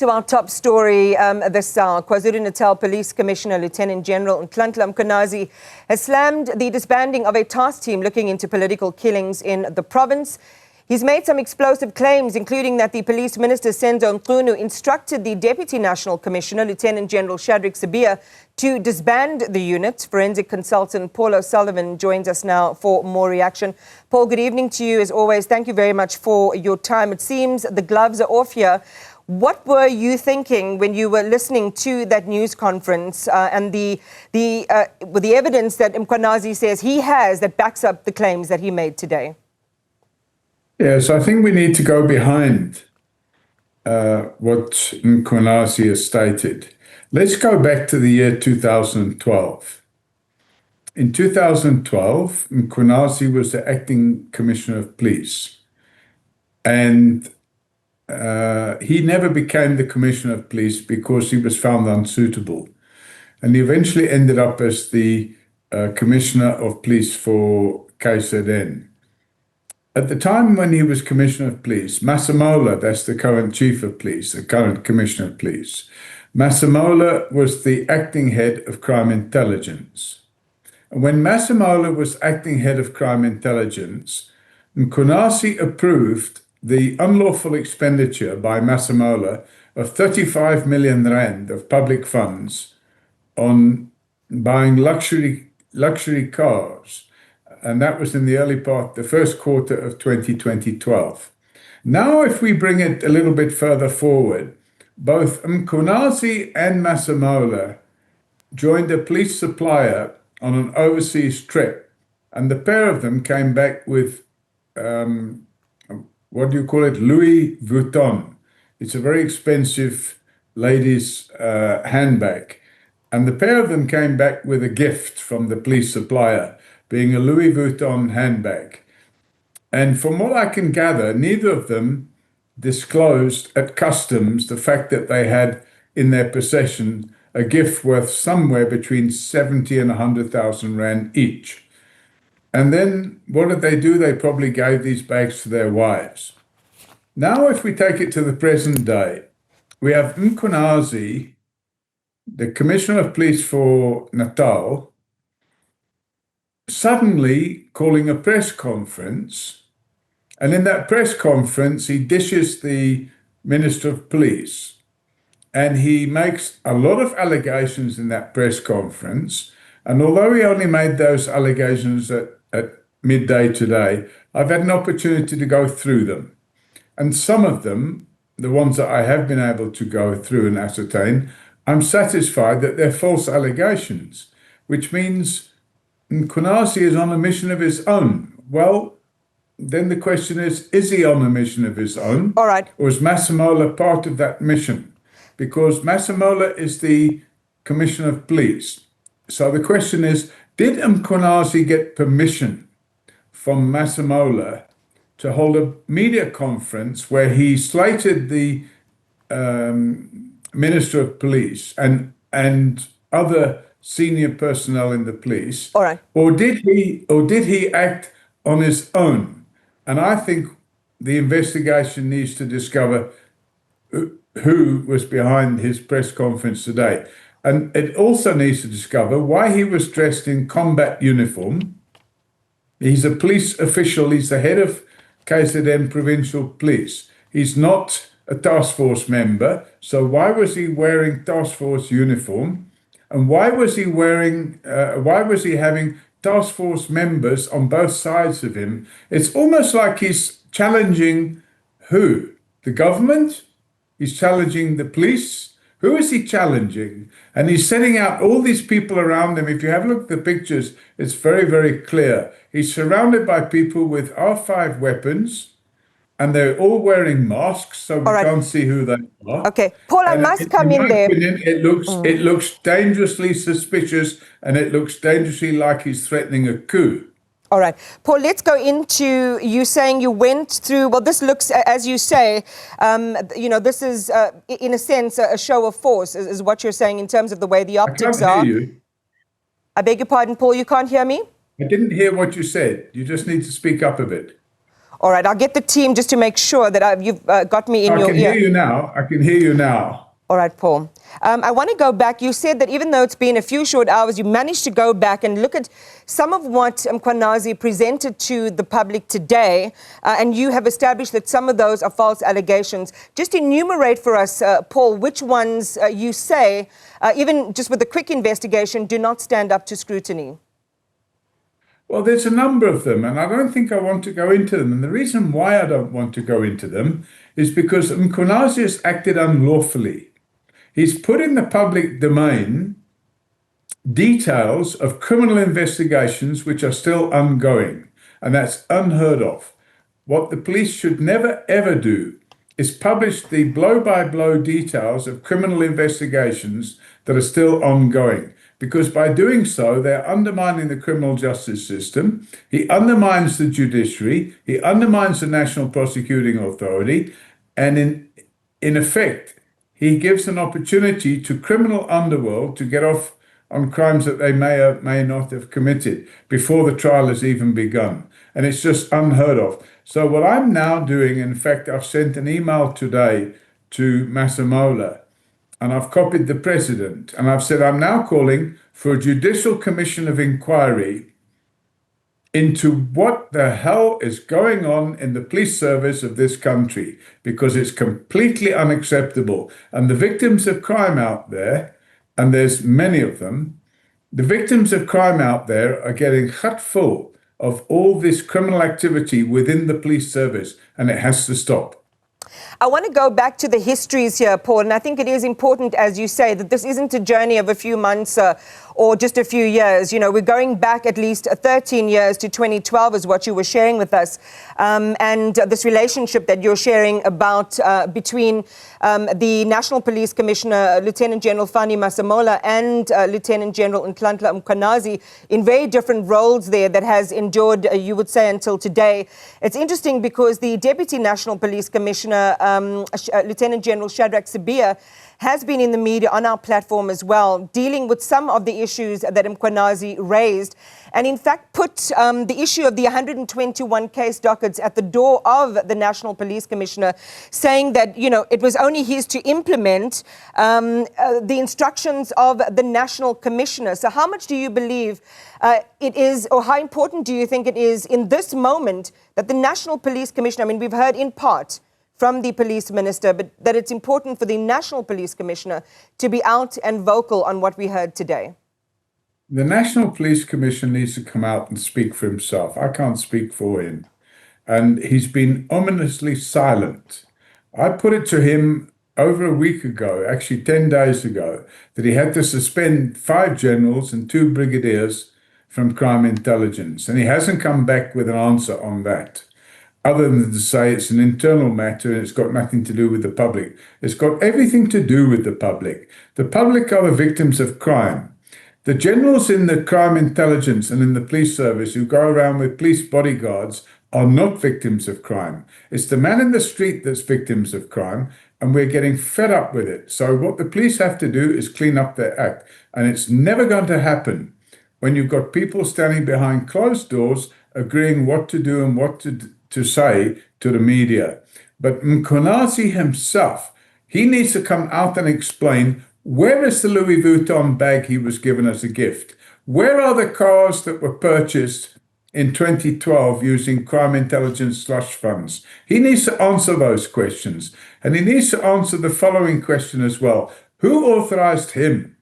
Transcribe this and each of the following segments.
To our top story this hour, KwaZulu-Natal Police Commissioner Lieutenant General Nhlanhla Mkhwanazi has slammed the disbanding of a task team looking into political killings in the province. He's made some explosive claims, including that the Police Minister Senzo Mchunu instructed the Deputy National Commissioner, Lieutenant General Shadrack Sibiya, to disband the unit. Forensic consultant Paul O'Sullivan joins us now for more reaction. Paul, good evening to you as always. Thank you very much for your time. It seems the gloves are off here. What were you thinking when you were listening to that news conference and the evidence that Mkhwanazi says he has that backs up the claims that he made today? Yes, I think we need to go behind what Mkhwanazi has stated. Let's go back to the year 2012. In 2012, Mkhwanazi was the acting commissioner of police, and he never became the commissioner of police because he was found unsuitable. And he eventually ended up as the commissioner of police for KZN. At the time when he was commissioner of police, Masemola, that's the current chief of police, the current commissioner of police, Masemola was the acting head of crime intelligence. And when Masemola was acting head of crime intelligence, Mkhwanazi approved the unlawful expenditure by Masemola of 35 million rand of public funds on buying luxury cars. And that was in the early part, the first quarter of 2012. Now, if we bring it a little bit further forward, both Mkhwanazi and Masemola joined a police supplier on an overseas trip, and the pair of them came back with what do you call it? Louis Vuitton. It's a very expensive ladies' handbag. And the pair of them came back with a gift from the police supplier, being a Louis Vuitton handbag. And from what I can gather, neither of them disclosed at customs the fact that they had in their possession a gift worth somewhere between 70 and 100,000 rand each. And then what did they do? They probably gave these bags to their wives. Now, if we take it to the present day, we have Mkhwanazi, the Commissioner of Police for Natal, suddenly calling a press conference. And in that press conference, he dishes the Minister of Police. And he makes a lot of allegations in that press conference. And although he only made those allegations at midday today, I've had an opportunity to go through them. And some of them, the ones that I have been able to go through and ascertain, I'm satisfied that they're false allegations, which means Mkhwanazi is on a mission of his own. Well, then the question is he on a mission of his own? All right. Or is Masemola part of that mission? Because Masemola is the Commissioner of Police. So the question is, did Mkhwanazi get permission from Masemola to hold a media conference where he slated the Minister of Police and other senior personnel in the police? All right. Or did he act on his own? And I think the investigation needs to discover who was behind his press conference today. And it also needs to discover why he was dressed in combat uniform. He's a police official. He's the head of KZN Provincial Police. He's not a task force member. So why was he wearing task force uniform? And why was he having task force members on both sides of him? It's almost like he's challenging who? The government? He's challenging the police? Who is he challenging? And he's setting out all these people around him. If you have a look at the pictures, it's very, very clear. He's surrounded by people with R5 weapons, and they're all wearing masks, so we can't see who they are. Okay, Paul, I must come in there. It looks dangerously suspicious, and it looks dangerously like he's threatening a coup. All right. Paul, let's go into you saying you went through, well, this looks, as you say, this is, in a sense, a show of force, is what you're saying in terms of the way the optics are. I can't hear you. I beg your pardon, Paul, you can't hear me? I didn't hear what you said. You just need to speak up a bit. All right, I'll get the team just to make sure that you've got me in your ear. I can hear you now. I can hear you now. All right, Paul. I want to go back. You said that even though it's been a few short hours, you managed to go back and look at some of what Mkhwanazi presented to the public today, and you have established that some of those are false allegations. Just enumerate for us, Paul, which ones you say, even just with a quick investigation, do not stand up to scrutiny. Well, there's a number of them, and I don't think I want to go into them. And the reason why I don't want to go into them is because Mkhwanazi has acted unlawfully. He's put in the public domain details of criminal investigations which are still ongoing, and that's unheard of. What the police should never, ever do is publish the blow-by-blow details of criminal investigations that are still ongoing, because by doing so, they're undermining the criminal justice system. He undermines the judiciary. He undermines the National Prosecuting Authority. And in effect, he gives an opportunity to criminal underworld to get off on crimes that they may or may not have committed before the trial has even begun. And it's just unheard of. So what I'm now doing, in fact, I've sent an email today to Masemola, and I've copied the president, and I've said I'm now calling for a judicial commission of inquiry into what the hell is going on in the police service of this country, because it's completely unacceptable. And the victims of crime out there, and there's many of them, the victims of crime out there are getting hut full of all this criminal activity within the police service, and it has to stop. I want to go back to the histories here, Paul, and I think it is important, as you say, that this isn't a journey of a few months or just a few years. You know, we're going back at least 13 years to 2012 is what you were sharing with us. And this relationship that you're sharing about between the National Police Commissioner, Lieutenant General Fani Masemola, and Lieutenant General Nhlanhla Mkhwanazi in very different roles there that has endured, you would say, until today. It's interesting because the Deputy National Police Commissioner, Lieutenant General Shadrack Sibiya, has been in the media on our platform as well, dealing with some of the issues that Mkhwanazi raised, and in fact put the issue of the 121 case dockets at the door of the National Police Commissioner, saying that, you know, it was only his to implement the instructions of the National Commissioner. So how much do you believe it is, or how important do you think it is in this moment that the National Police Commissioner, I mean, we've heard in part from the police minister, but that it's important for the National Police Commissioner to be out and vocal on what we heard today? The National Police Commissioner needs to come out and speak for himself. I can't speak for him. And he's been ominously silent. I put it to him over a week ago, actually 10 days ago, that he had to suspend 5 generals and 2 brigadiers from crime intelligence. And he hasn't come back with an answer on that, other than to say it's an internal matter and it's got nothing to do with the public. It's got everything to do with the public. The public are the victims of crime. The generals in the crime intelligence and in the police service who go around with police bodyguards are not victims of crime. It's the man in the street that's victims of crime, and we're getting fed up with it. So what the police have to do is clean up their act. And it's never going to happen when you've got people standing behind closed doors agreeing what to do and what to say to the media. But Mkhwanazi himself, he needs to come out and explain, where is the Louis Vuitton bag he was given as a gift? Where are the cars that were purchased in 2012 using crime intelligence slush funds? He needs to answer those questions. And he needs to answer the following question as well. Who authorized him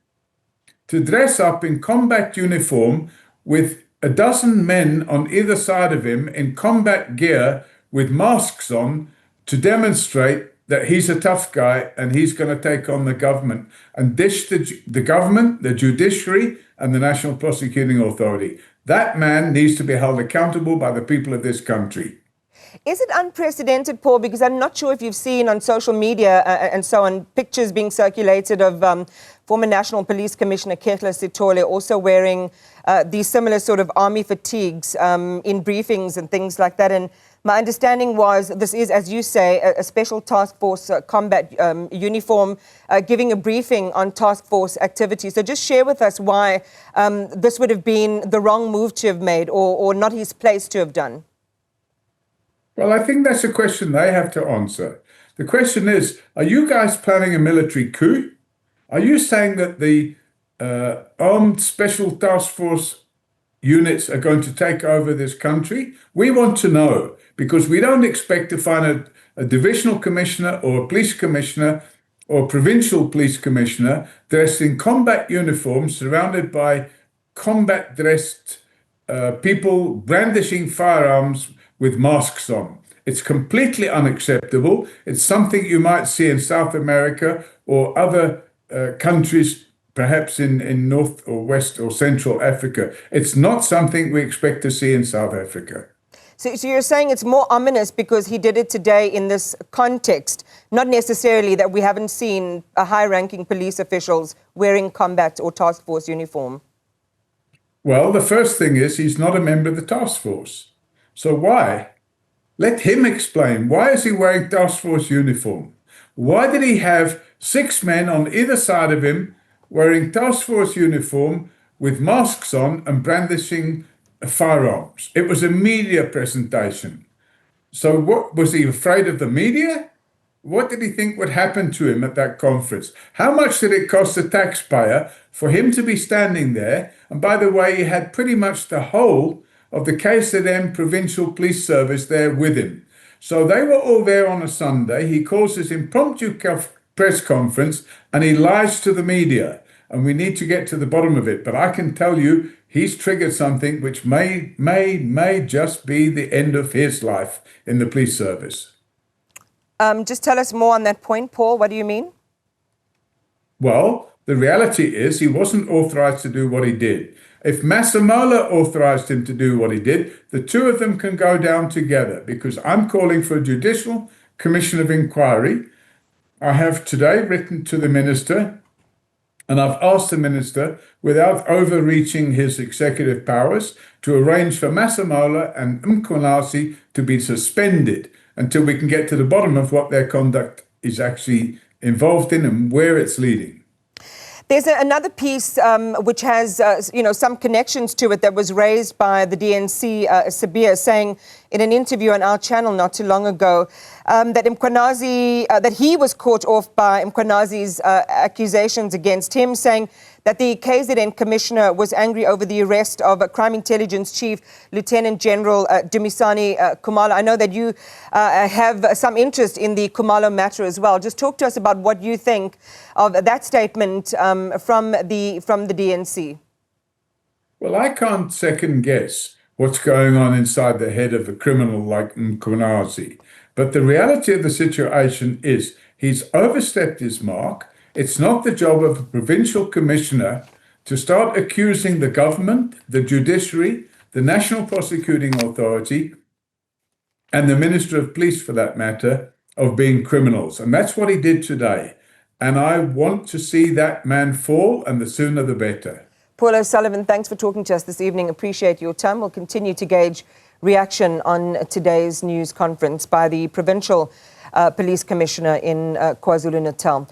to dress up in combat uniform with a dozen men on either side of him in combat gear with masks on to demonstrate that he's a tough guy and he's going to take on the government and dish the government, the judiciary, and the National Prosecuting Authority? That man needs to be held accountable by the people of this country. Is it unprecedented, Paul? Because I'm not sure if you've seen on social media and so on pictures being circulated of former National Police Commissioner Nhlanhla Sithole also wearing these similar sort of army fatigues in briefings and things like that. And my understanding was this is, as you say, a special task force combat uniform giving a briefing on task force activity. So just share with us why this would have been the wrong move to have made or not his place to have done. Well, I think that's a question they have to answer. The question is, are you guys planning a military coup? Are you saying that the armed special task force units are going to take over this country? We want to know because we don't expect to find a divisional commissioner or a police commissioner or provincial police commissioner dressed in combat uniforms, surrounded by combat dressed people brandishing firearms with masks on. It's completely unacceptable. It's something you might see in South America or other countries, perhaps in North or West or Central Africa. It's not something we expect to see in South Africa. So you're saying it's more ominous because he did it today in this context, not necessarily that we haven't seen high-ranking police officials wearing combat or task force uniform? Well, the first thing is he's not a member of the task force. So why? Let him explain. Why is he wearing task force uniform? Why did he have 6 men on either side of him wearing task force uniform with masks on and brandishing firearms? It was a media presentation. So what, was he afraid of the media? What did he think would happen to him at that conference? How much did it cost the taxpayer for him to be standing there? And by the way, he had pretty much the whole of the KZN Provincial Police Service there with him. So they were all there on a Sunday. He calls his impromptu press conference and he lies to the media. And we need to get to the bottom of it. But I can tell you, he's triggered something which may just be the end of his life in the police service. Just tell us more on that point, Paul. What do you mean? Well, the reality is he wasn't authorized to do what he did. If Masemola authorized him to do what he did, the two of them can go down together because I'm calling for a judicial commission of inquiry. I have today written to the minister and I've asked the minister, without overreaching his executive powers, to arrange for Masemola and Mkhwanazi to be suspended until we can get to the bottom of what their conduct is actually involved in and where it's leading. There's another piece which has, some connections to it that was raised by the DNC, Sabir, saying in an interview on our channel not too long ago that Mkhwanazi, that he was caught off by Mkhwanazi's accusations against him, saying that the KZN commissioner was angry over the arrest of Crime Intelligence Chief Lieutenant General Dumisani Khumalo. I know that you have some interest in the Khumalo matter as well. Just talk to us about what you think of that statement from the DNC. Well, I can't second guess what's going on inside the head of a criminal like Mkhwanazi. But the reality of the situation is he's overstepped his mark. It's not the job of a provincial commissioner to start accusing the government, the judiciary, the National Prosecuting Authority, and the Minister of Police, for that matter, of being criminals. And that's what he did today. And I want to see that man fall, and the sooner the better. Paul O'Sullivan, thanks for talking to us this evening. Appreciate your time. We'll continue to gauge reaction on today's news conference by the Provincial Police Commissioner in KwaZulu-Natal.